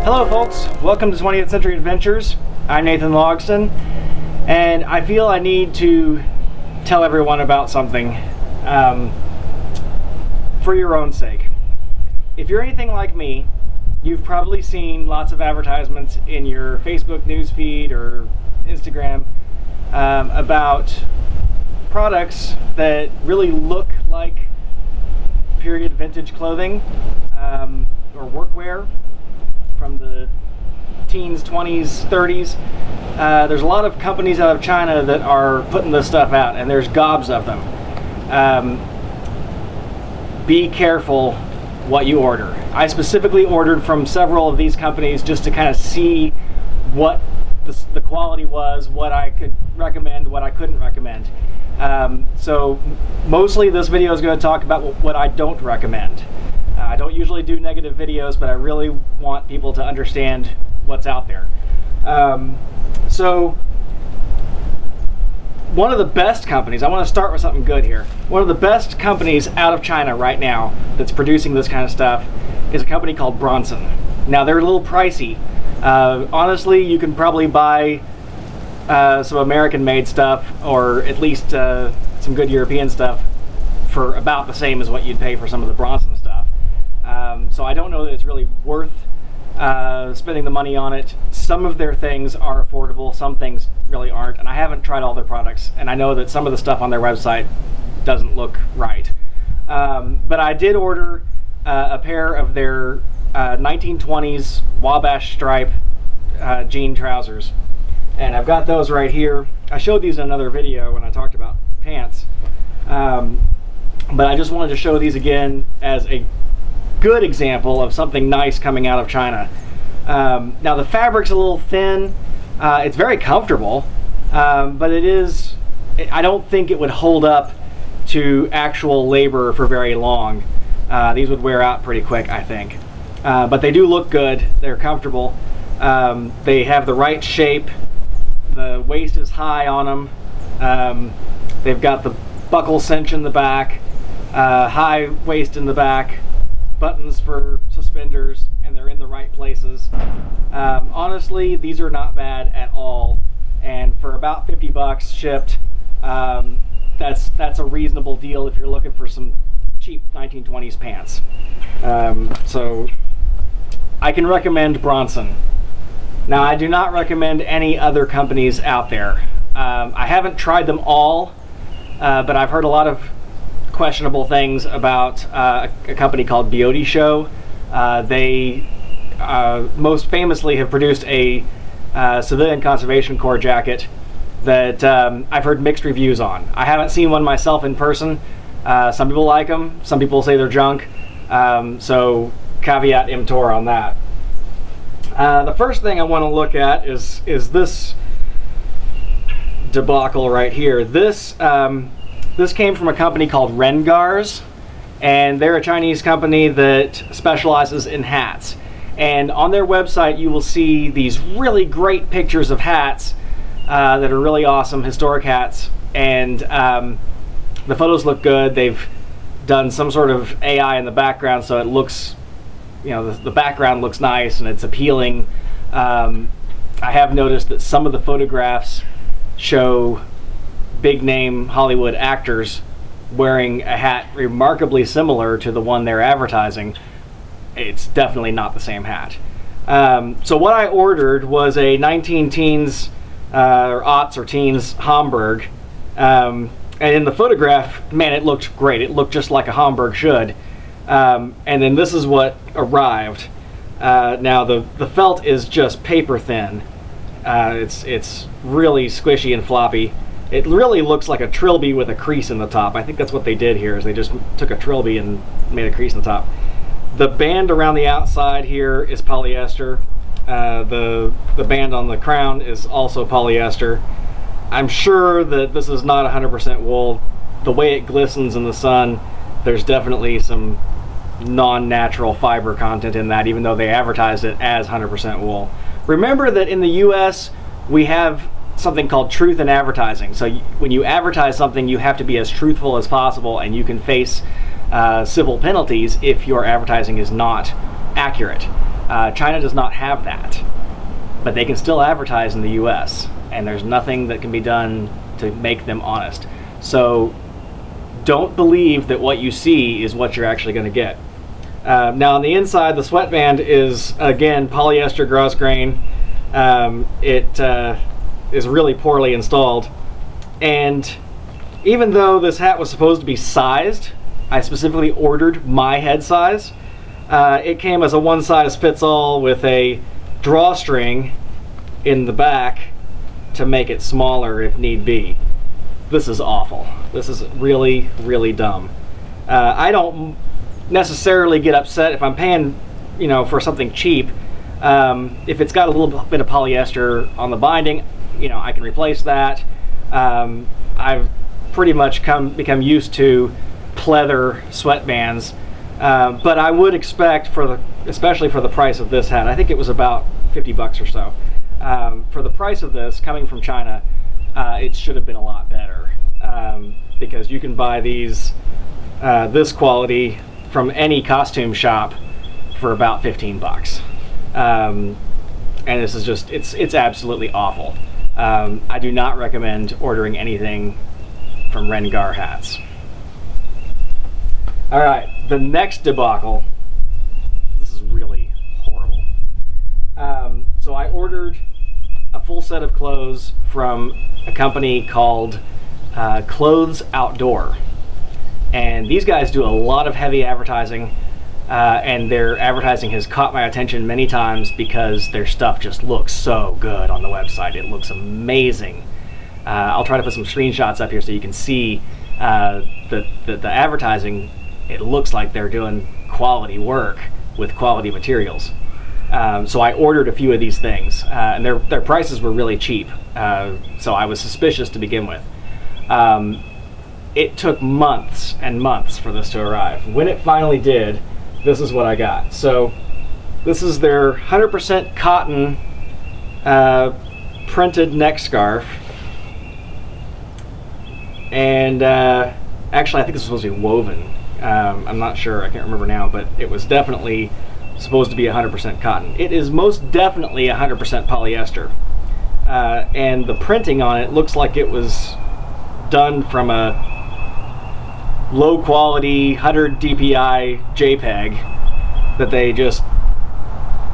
Hello folks, welcome to 20th Century Adventures. I'm Nathan Logston, and I feel I need to tell everyone about something for your own sake. If you're anything like me, you've probably seen lots of advertisements in your Facebook newsfeed or Instagram about products that really look like period vintage clothing or workwear from the teens, 20s, 30s. There's a lot of companies out of China that are putting this stuff out, and there's gobs of them. Be careful what you order. I specifically ordered from several of these companies just to kind of see what the quality was, what I could recommend, what I couldn't recommend. So mostly this video is going to talk about what I don't recommend. I don't usually do negative videos, but I really want people to understand what's out there. So one of the best companies, I want to start with something good here. One of the best companies out of China right now that's producing this kind of stuff is a company called Bronson. Now they're a little pricey. Honestly, you can probably buy some American-made stuff, or at least some good European stuff, for about the same as what you'd pay for some of the Bronson stuff. So I don't know that it's really worth spending the money on it. Some of their things are affordable, some things really aren't, and I haven't tried all their products, and I know that some of the stuff on their website doesn't look right. But I did order a pair of their 1920s Wabash stripe jean trousers, and I've got those right here. I showed these in another video when I talked about pants, but I just wanted to show these again as a good example of something nice coming out of China. Now the fabric's a little thin. It's very comfortable, but I don't think it would hold up to actual labor for very long. These would wear out pretty quick, I think. But they do look good. They're comfortable. They have the right shape. The waist is high on them. They've got the buckle cinch in the back, high waist in the back, buttons for suspenders, and they're in the right places. Honestly, these are not bad at all, and for about 50 bucks shipped, that's a reasonable deal if you're looking for some cheap 1920s pants. So I can recommend Bronson. Now, I do not recommend any other companies out there. I haven't tried them all, but I've heard a lot of questionable things about a company called Beotyshow. They most famously have produced a Civilian Conservation Corps jacket that I've heard mixed reviews on. I haven't seen one myself in person. Some people like them, some people say they're junk, so caveat emptor on that. The first thing I want to look at is this debacle right here. This came from a company called Rengars, and they're a Chinese company that specializes in hats. And on their website you will see these really great pictures of hats that are really awesome, historic hats, and the photos look good. They've done some sort of AI in the background, so it looks, the background looks nice and it's appealing. I have noticed that some of the photographs show big name Hollywood actors wearing a hat remarkably similar to the one they're advertising. It's definitely not the same hat. So what I ordered was a 19 teens or aughts or teens Homburg, and in the photograph, man, it looked great. It looked just like a Homburg should. And then this is what arrived. Now the felt is just paper thin. It's really squishy and floppy. It really looks like a trilby with a crease in the top. I think that's what they did here, is they just took a trilby and made a crease in the top. The band around the outside here is polyester. The band on the crown is also polyester. I'm sure that this is not 100% wool. The way it glistens in the sun, there's definitely some non-natural fiber content in that, even though they advertised it as 100% wool. Remember that in the US, we have something called truth in advertising. So when you advertise something, you have to be as truthful as possible, and you can face civil penalties if your advertising is not accurate. China does not have that, but they can still advertise in the US, and there's nothing that can be done to make them honest. So don't believe that what you see is what you're actually going to get. Now on the inside, the sweatband is, again, polyester gross grain. It is really poorly installed, and even though this hat was supposed to be sized, I specifically ordered my head size. It came as a one-size-fits-all with a drawstring in the back to make it smaller if need be. This is awful. This is really, really dumb. I don't necessarily get upset if I'm paying, for something cheap. If it's got a little bit of polyester on the binding, I can replace that. I've pretty much become used to pleather sweatbands, but I would expect, especially for the price of this hat, I think it was about 50 bucks or so. For the price of this, coming from China, it should have been a lot better, because you can buy these this quality from any costume shop for about 15 bucks. And this is just, it's absolutely awful. I do not recommend ordering anything from Rengars hats. All right, the next debacle. This is really horrible. So I ordered a full set of clothes from a company called Clothesoutdoor, and these guys do a lot of heavy advertising, and their advertising has caught my attention many times because their stuff just looks so good on the website. It looks amazing. I'll try to put some screenshots up here so you can see the advertising. It looks like they're doing quality work with quality materials. So I ordered a few of these things, and their prices were really cheap, so I was suspicious to begin with. It took months and months for this to arrive. When it finally did, this is what I got. So this is their 100% cotton printed neck scarf, and actually I think this was supposed to be woven. I'm not sure, I can't remember now, but it was definitely supposed to be 100% cotton. It is most definitely 100% polyester, and the printing on it looks like it was done from a low quality 100 dpi JPEG that they just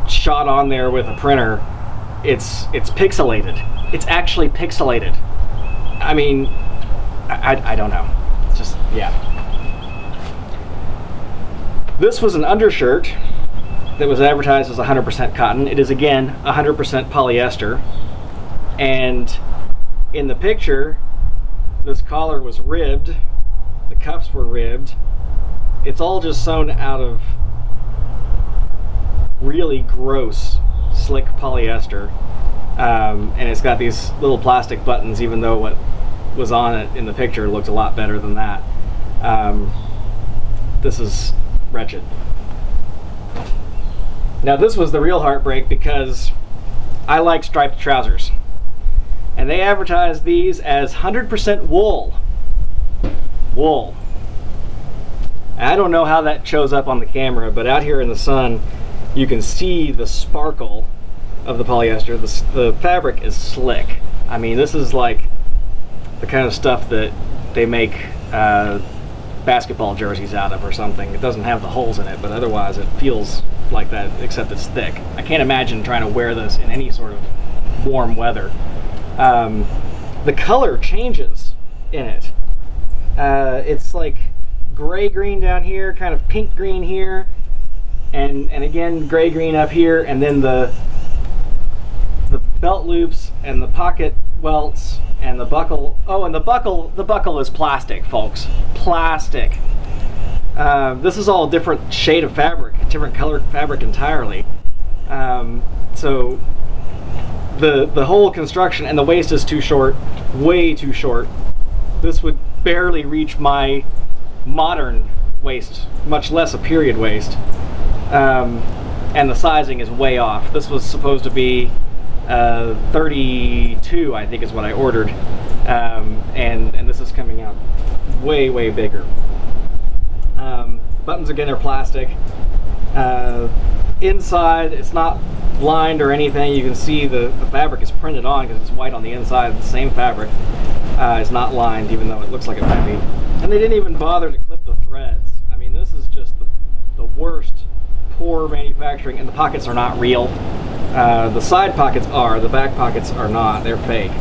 shot on there with a printer. It's pixelated. It's actually pixelated. I mean, I don't know. It's just, yeah. This was an undershirt that was advertised as 100% cotton. It is again 100% polyester, and in the picture this collar was ribbed, the cuffs were ribbed. It's all just sewn out of really gross slick polyester, and it's got these little plastic buttons, even though what was on it in the picture looked a lot better than that. This is wretched. Now this was the real heartbreak, because I like striped trousers, and they advertise these as 100% wool. Wool. I don't know how that shows up on the camera, but out here in the sun you can see the sparkle of the polyester. The fabric is slick. I mean, this is like the kind of stuff that they make basketball jerseys out of or something. It doesn't have the holes in it, but otherwise it feels like that, except it's thick. I can't imagine trying to wear this in any sort of warm weather. The color changes in it. It's like gray-green down here, kind of pink-green here, and again gray-green up here, and then the belt loops and the pocket welts and the buckle. Oh, and the buckle is plastic, folks. Plastic. This is all a different shade of fabric, different colored fabric entirely. So the whole construction, and the waist is too short, way too short. This would barely reach my modern waist, much less a period waist. And the sizing is way off. This was supposed to be 32, I think is what I ordered, and this is coming out way bigger. Buttons again are plastic. inside, it's not lined or anything. You can see the fabric is printed on because it's white on the inside. The same fabric is not lined, even though it looks like it might be. And they didn't even bother to clip the threads. I mean, this is just the worst, poor manufacturing, and the pockets are not real. The side pockets are, the back pockets are not. They're fake.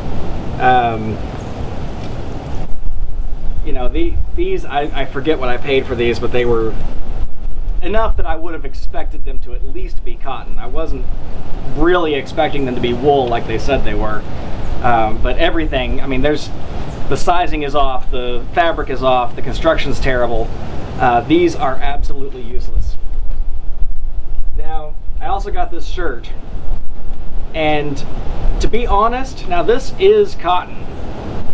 You know, these, I forget what I paid for these, but they were enough that I would have expected them to at least be cotton. I wasn't really expecting them to be wool like they said they were. But everything, I mean, the sizing is off, the fabric is off, the construction's terrible. These are absolutely useless. Now, I also got this shirt, and to be honest, now this is cotton,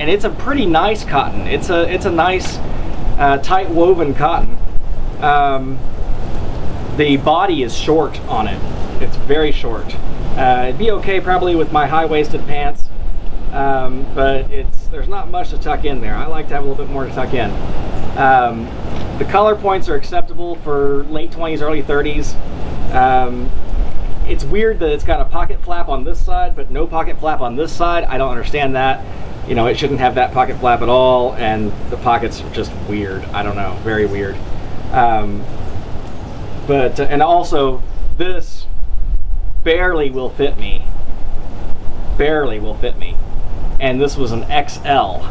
and it's a pretty nice cotton. It's a nice tight woven cotton. The body is short on it. It's very short. It'd be okay probably with my high-waisted pants, but there's not much to tuck in there. I like to have a little bit more to tuck in. The color points are acceptable for late 20s, early 30s. It's weird that it's got a pocket flap on this side, but no pocket flap on this side. I don't understand that. You know, it shouldn't have that pocket flap at all, and the pockets are just weird. I don't know, very weird. And also, this barely will fit me. Barely will fit me. And this was an XL.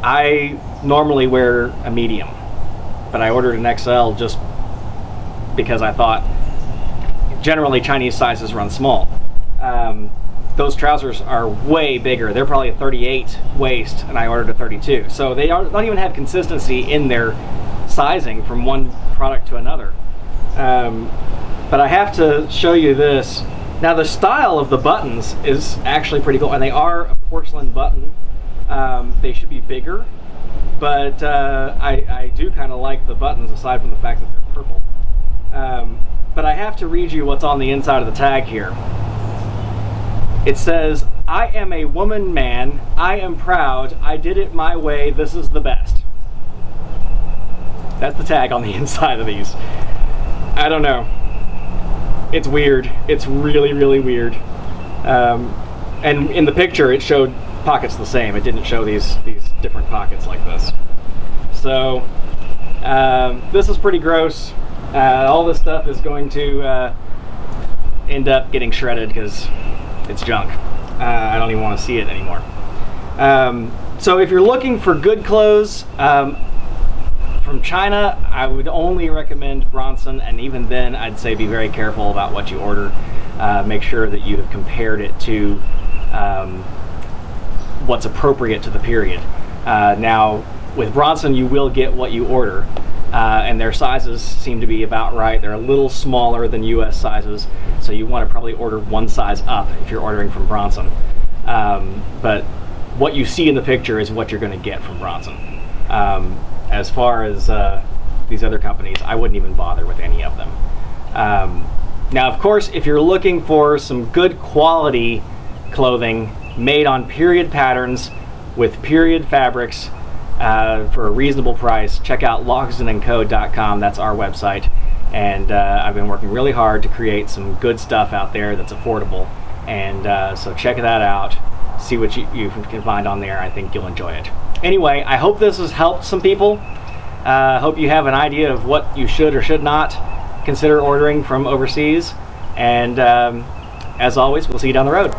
I normally wear a medium, but I ordered an XL just because I thought generally Chinese sizes run small. Those trousers are way bigger. They're probably a 38 waist, and I ordered a 32. So they don't even have consistency in their sizing from one product to another. But I have to show you this. Now, the style of the buttons is actually pretty cool, and they are a porcelain button. They should be bigger, but I do kind of like the buttons, aside from the fact that they're purple. But I have to read you what's on the inside of the tag here. It says, "I am a woman man. I am proud. I did it my way. This is the best." That's the tag on the inside of these. I don't know. It's weird. It's really, really weird. And in the picture, it showed pockets the same. It didn't show these different pockets like this. So this is pretty gross. All this stuff is going to end up getting shredded because it's junk. I don't even want to see it anymore. So if you're looking for good clothes from China, I would only recommend Bronson, and even then I'd say be very careful about what you order. Make sure that you have compared it to what's appropriate to the period. Now, with Bronson, you will get what you order, and their sizes seem to be about right. They're a little smaller than US sizes, so you want to probably order one size up if you're ordering from Bronson. But what you see in the picture is what you're going to get from Bronson. As far as these other companies, I wouldn't even bother with any of them. Now, of course, if you're looking for some good quality clothing made on period patterns with period fabrics for a reasonable price, check out logsonandco.com. That's our website. And I've been working really hard to create some good stuff out there that's affordable. And so check that out. See what you can find on there. I think you'll enjoy it. Anyway, I hope this has helped some people. Hope you have an idea of what you should or should not consider ordering from overseas. And as always, we'll see you down the road.